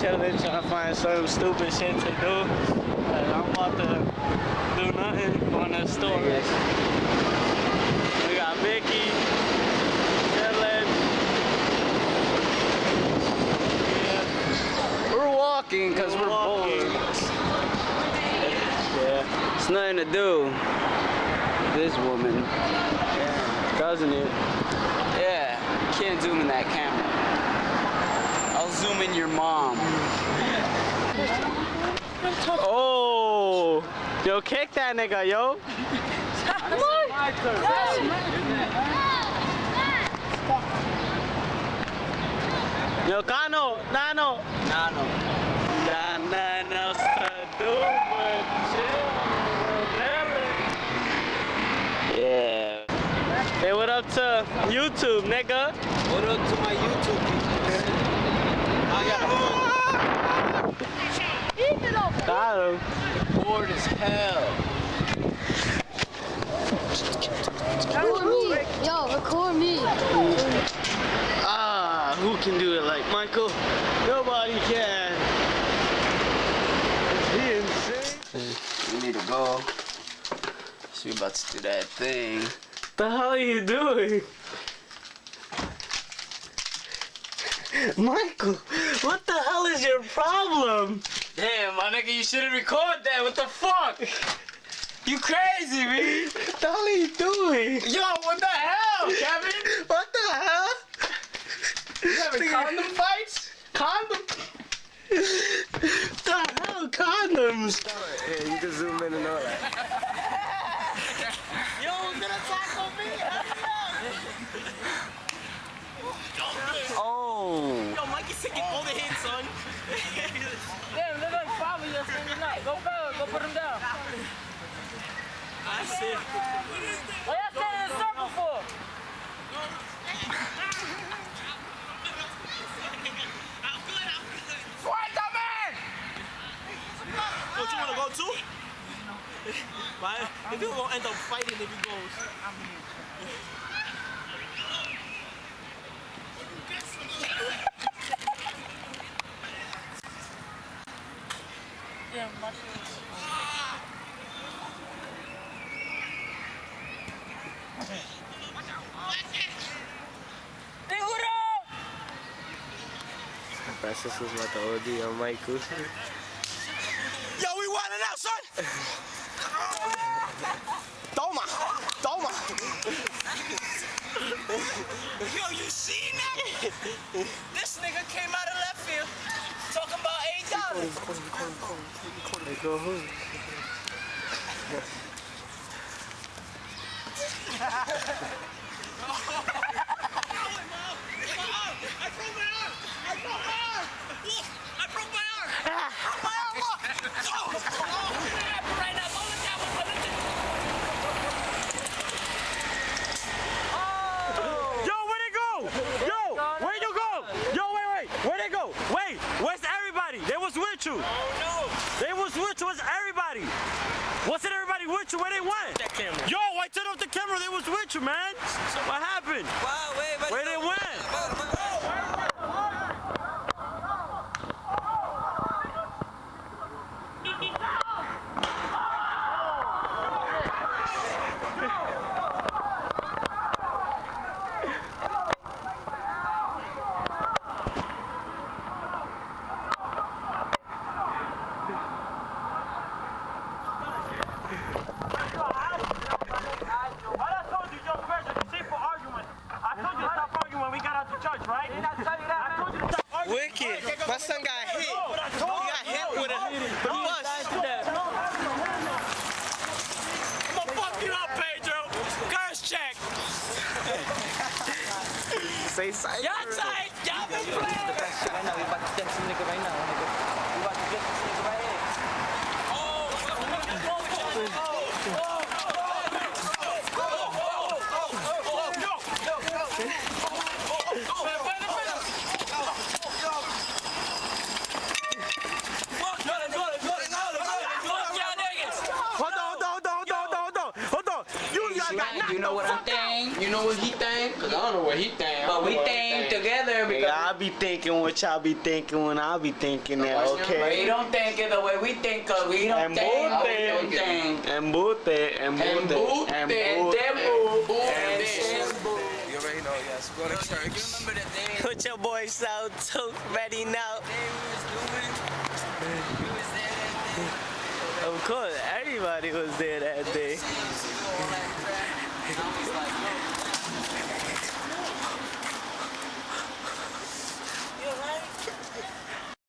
chilling, trying to find some stupid shit to do. But I'm about to do nothing on the store. We got Vicky, chilling. Yeah. We're walking because we're bored. Yeah. It's nothing to do. This woman. Yeah. Doesn't it? Yeah. Can't zoom in that camera. I'll zoom in your mom. Oh! Yo, kick that nigga, yo! Yo, Kano! Nano! Nano. Nothing else to do but chill. Yeah. Hey, what up to YouTube, nigga? What up to my YouTube people? Got him. Bored as hell. Record me. Yo, record me. Ah, who can do it like Michael? Nobody can. Is he insane? We need to go. So we about to do that thing. The hell are you doing? Michael, what the hell is your problem? Damn, my nigga, you shouldn't record that. What the fuck? You crazy, man. What the hell are you doing? Yo, what the hell, Kevin? What the hell? You having condom fights? Condom? The hell, condoms? Yeah, you can zoom in and all that. Yo, who's gonna tackle me? Oh. Yo, Mikey's taking all the hits, son. Damn, they're like 5 of you standing up. Go put them down. I said. What y'all standing in a circle for? Fight the man! Don't you wanna go too? Why? If you're gonna end up fighting if he goes. Yeah, my shit is... This is like the OD on Michael. Yo, we won it now, son! Toma! Toma! Yo, you seen that? This nigga came out of left field talking about $8. Go home. Oh no! They was with you, was everybody. Wasn't everybody with you? Where they went? That camera. Yo, I turned off the camera, they was with you, man. What happened? Wow, wait, Where they went? Wicked. My son got hit. He got hit with a bus. I'ma fuck you up, Pedro. Curse check. Say cypher. Y'all tight. Y'all been playing. Right now, we about to get some nigga right now. We about to get this nigga right here. You know what I'm saying? You know what he think? Cause I don't know what he think. But we think together because I be thinking what y'all be thinking when I be thinking that, but okay? you don't think it the way we think, cause we don't think. Embute. You already know, yes. Go to church. Put your boy South Tooth ready now. Of course, everybody was there that day.